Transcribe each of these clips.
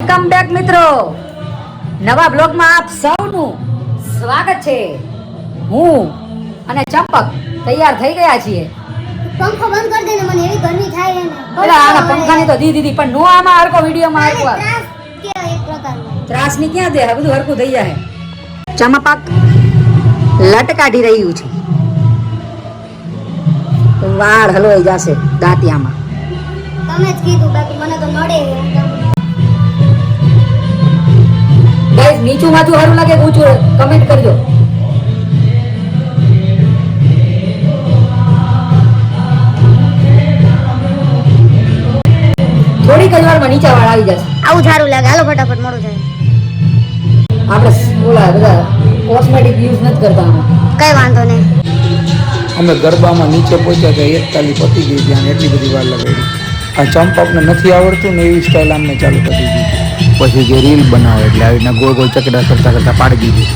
Welcome back મિત્રો, નવા બ્લોગમાં આપ સૌનું સ્વાગત છે। હું અને ચંપક તૈયાર થઈ ગયા છીએ। પંખો બંધ કરી દે ને, મને એવી ગરમી થાય છે ને। એલા આના પંખાની તો દીધી પણ નો આમાં હરકો વિડિયોમાં આવ્યો ત્રાસ કે એક પ્રકારનો ત્રાસની ક્યાં દે, આ બધું હરકું થઈ જાય। ચંપક લટ કાઢી રહ્યું છે, વાળ હલવાઈ જશે દાંતિયામાં। તમે જ કીધું, બાકી મને તો નડે। ગાઈસ નીચું માથું સારું લાગે કે ઊંચું, કમેન્ટ કરજો। થોડીક જ વારમાં નીચા વાળ આવી જશે। આવું સારું લાગે, હાલો ફટાફટ મોડું થાય। આપણે ઓલા બધા કોસ્મેટિક યુઝ નથી કરતા આમાં। કઈ વાંધો નહીં। અમે ગરબામાં નીચે પહોંચ્યા તો 41 પતી ગઈ ત્યાં એટલી બધી વાર લગાવી। આ ચંપકને નથી આવડતું ને એવી સ્ટાઇલ અમને ચાલુ કરી દીધી। પછી જે રીલ બનાવે એટલે આવીને ગોળ ગોળ ચકડા કરતા કરતા પાડી દીધી।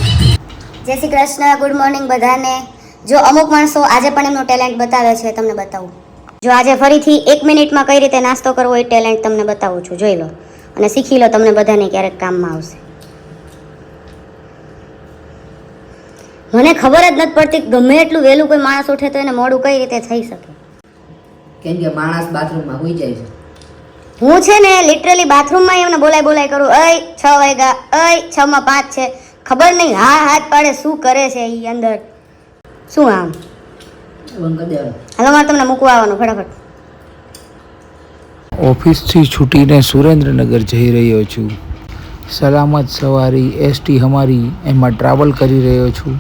જય શ્રી કૃષ્ણ, ગુડ મોર્નિંગ બધાને। જો અમુક માણસો આજે પણ એમનો ટેલેન્ટ બતાવે છે, તમને બતાવું। જો આજે ફરીથી 1 મિનિટમાં કઈ રીતે નાસ્તો કરવો એ ટેલેન્ટ તમને બતાવું છું, જોઈ લો અને શીખી લો, તમને બધાને ક્યારેક કામમાં આવશે। મને ખબર જ નથી પડતી ગમે એટલું વહેલું કોઈ માણસ ઉઠે તો એને મોડું કઈ રીતે થઈ શકે। કેમ કે માણસ બાથરૂમમાં હોઈ જાય છે। હું છે ને લિટરલી બાથરૂમમાં એમને બોલાય કરું, અય 6 વાગ્યા, અય 6 માં 5 છે, ખબર નહીં હા હાથ પાડે શું કરે છે એ અંદર, શું આમ। બંધ કરી દેવાનું। હાલો મારે તમને મૂકવા આવવાનું ફટાફટ। ઓફિસથી છૂટીને સુરેન્દ્રનગર જઈ રહ્યો છું। સલામત સવારી એસટી હમારી એમાં ટ્રાવેલ કરી રહ્યો છું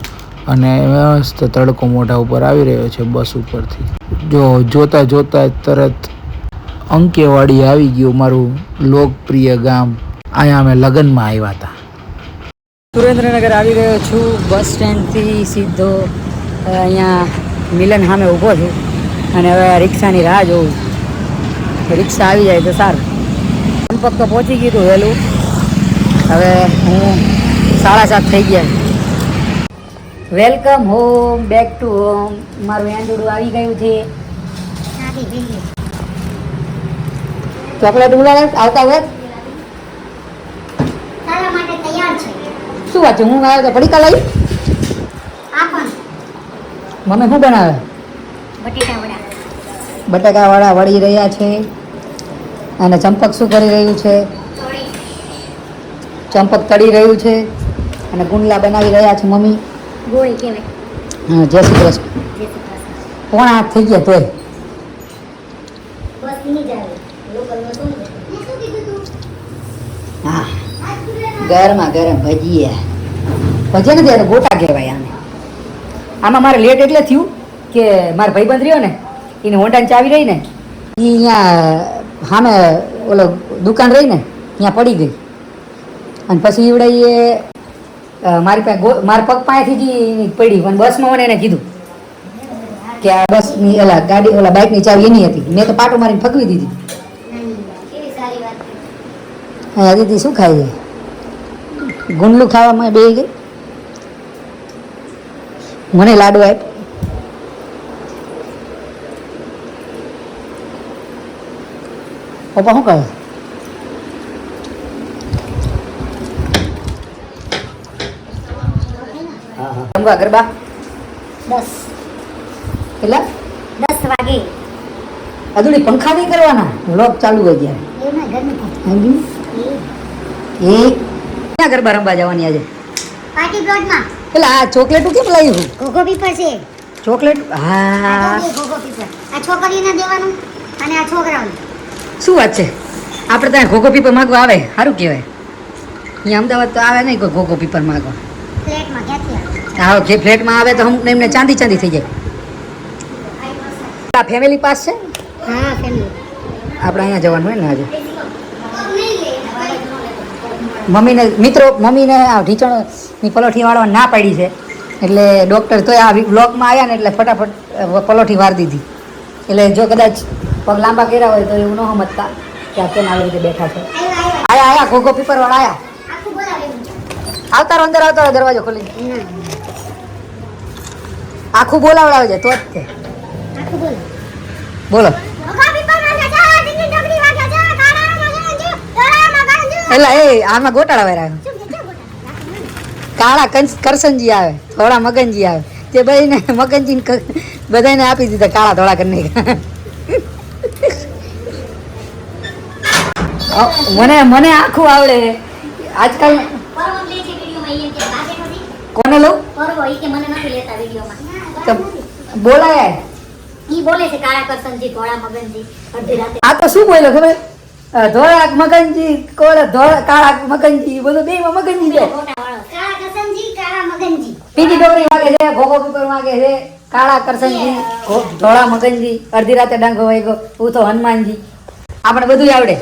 અને મસ્ત તડકો મોઢા ઉપર આવી રહ્યો છે બસ ઉપરથી। જો જોતા જોતા તરત અંકેવાડી આવી ગયું, મારું લોકપ્રિય ગામ। અહીંયા અમે લગ્નમાં આવ્યા હતા। સુરેન્દ્રનગર આવી રહ્યો છું, બસ સ્ટેન્ડથી સીધો અહીંયા મિલન સામે ઊભો છું અને હવે રિક્ષાની રાહ જોઉં। રિક્ષા આવી જાય તો સારું। ચંપક તો પહોંચી ગયું હતું વહેલું, હવે હું 7:30 થઈ ગયા। Welcome home, back to home. મારું એન્ડુડું આવી ગયું છે। ચોકલેટ ઉલાવે આવતા હોય તારા માટે તૈયાર છે। શું વાત છે? હું આવ્યો તો પડીકા લાવી। આ પણ મમ્મી શું બનાવે? બટેટા વડા। બટાકાવાળા વળી રહ્યા છે અને ચંપક શું કરી રહ્યું છે? ચંપક તળી રહ્યું છે અને ગુંડલા બનાવી રહ્યા છે મમ્મી। ગોળી કહેવાય। હા, જય શ્રી કૃષ્ણ। પોણા 8 થઈ ગયા તોય બસ નહીં જાવે લોકલમાં શું મેં શું કીધું તું? હા, ગરમા ગરમ ભજીયા નથી, યાર ગોટા કહેવાય આને। આમાં મારે લેટ એટલે થયું કે મારા ભાઈબંધ રહ્યો ને, એને હોન્ડાની ચાવી રહી ને, એ અહીંયા સામે ઓલો દુકાન રહી ને ત્યાં પડી ગઈ અને પછી એવડે એ મારી પાસે મારા પગ પાસેથી જ પડી અને બસમાં મને એને કીધું કે આ બસની ઓલા ગાડી ઓલા બાઇકની ચાવી એની હતી। મેં તો પાટો મારીને ફગવી દીધી। કેવી સારી વાત છે। હા દીદી શું ખાય છે? ગુંડલું ખાવામાં બે ગઈ, મને લાડુ આપ। પપ્પા શું કહે? રમવા ગરબા 10 કેટલા? 10 વાગે અધૂરી પંખા નહીં કરવાના, વ્લોગ ચાલુ હોય ત્યારે। એમાં ગરમી થાય। એ ક્યાં ગરબા રમવા જવાની આજે? પાર્ટી પ્લોટમાં એટલે આ ચોકલેટું કેમ લાવ્યું? ઘોઘો પીપર છે। ચોકલેટ? હા, ઘોઘો પીપર આ છોકરીને દેવાનું અને આ છોકરાઓને। શું વાત છે? આપણે ત્યાં ઘોઘો પીપર માગવા આવે, સારું કહેવાય। અહીંયા અમદાવાદ તો આવે નહીં કોઈ ઘોઘો પીપર માગવા। ફ્લેટમાં ક્યાંથી આવે? હા, જે ફ્લેટમાં આવે તો અમુક એમને ચાંદી ચાંદી થઈ જાય। આ ફેમિલી પાસ છે, હા ફેમિલી આપણે અહીંયા જવાનું હોય ને આજે। મમ્મીને આ ઢીચણની પલોઠી વાળવા ના પાડી છે, એટલે ડૉક્ટર તોય આ બ્લોકમાં આવ્યા ને એટલે ફટાફટ પલોઠી વાર દીધી। એટલે જો કદાચ પગ લાંબા કર્યા હોય તો એવું ન સમજતા કે આ કેમ આવી રીતે બેઠા છે। આયા ઘોઘો પીપર વાળા આયા। આખું બોલાવેલું આવતા રહો, અંદર આવતા રહો, દરવાજો ખોલી આખું બોલાવડાવે છે તો જ તે આખું બોલ બોલો। ઘોઘો પીપર વાગ્યા જા, ડીંગી ડગરી વાગ્યા જા, કાળા એટલે એ આમાં ગોટાળા વાળા કાળા કરસનજી આવે, થોડા મગનજી આવે, તે બધાને મગનજી બધાને આપી દીધા કાળા ધોળા કરીને. મને આખું આવડે આજકાલ. કોને લઉં બોલાય આ તો શું બોલ્યો ખબર? ધોળા મગનજી કાળા મગનજી બધું બે માં મગનજી છે. પીજી ડોકરી વાગે છે, ઘોઘો પીપર વાગે છે, કાળા કરસનજી, ધોળા મગનજી, અડધી રાતે ડાંગો વાગ્યો, હું તો હનુમાનજી. આપણે બધું આવડે.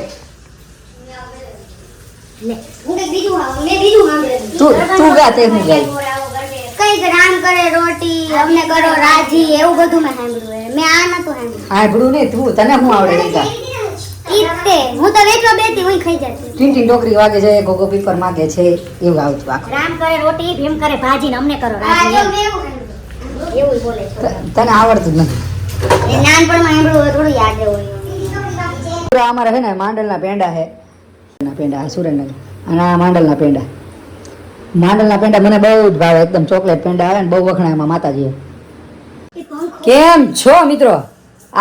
તું ગાતે હું ગાય કઈક રામ કરે રોટી અમને કરો રાજી એવું બધું મેં સાંભળ્યું. મેં આ નતું સાંભળ્યું. સાંભળ્યું નહીં તું, તને શું આવડે? રીતા હું તો વેચવા બેઠી હું ખાઈ જતી. ટીન ડોકરી વાગે છે, ઘોઘો પીપર માગે છે, એવું આવતું આખું. રામ કરે રોટી ભીમ કરે ભાજી ને અમને કરો રાજી એવું બોલે છે. તને આવડતું જ નથી. એ નાનપણમાં સાંભળ્યું થોડું યાદ હોય. અમારે છે ને માંડલના પેંડા છે, પેંડા સુરેન્દ્રનગર, અને આ માંડલના પેંડા. માંડલના પેંડા મને બહુ જ ભાવે, એકદમ ચોકલેટ પેંડા આવે ને બહુ વખણાય એમાં માતાજી. કેમ છો મિત્રો?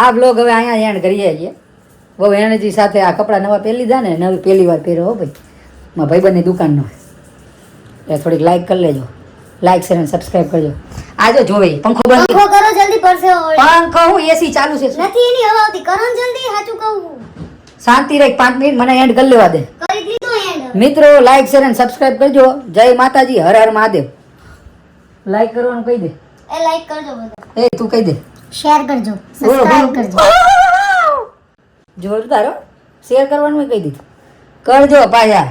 આ બ્લોગ હવે અહીંયા એન્ડ કરીએ છીએ. બહુ એનર્જી સાથે આ કપડાં નવા પહેરી લીધા ને, નવી પહેલી વાર પહેર્યો હો ભાઈ, મારા ભાઈબંધની દુકાનનો. એ થોડીક લાઈક કરી લેજો, લાઈક શેર અને સબસ્ક્રાઈબ કરજો. આજે જોવે પંખો બંધ પંખો કરો જલ્દી પડશે. પંખો હું એસી ચાલુ છે નથી એની હવા આવતી. કરો ને જલ્દી, સાચું કહું. શાંતિ રહી 5 મિનિટ, મને એન્ડ કરી લેવા દે. કરી દીધો એન્ડ. મિત્રો લાઈક શેર અને સબસ્ક્રાઇબ કરજો. જય માતાજી, હર હર મહાદેવ. લાઈક કરવાનું કહી દે. એ લાઈક કરજો બધા. એ તું કહી દે. શેર કરજો, સબસ્ક્રાઇબ કરજો. જોરદાર હો. શેર કરવાનું કહી દીધું. કરજો પાછા.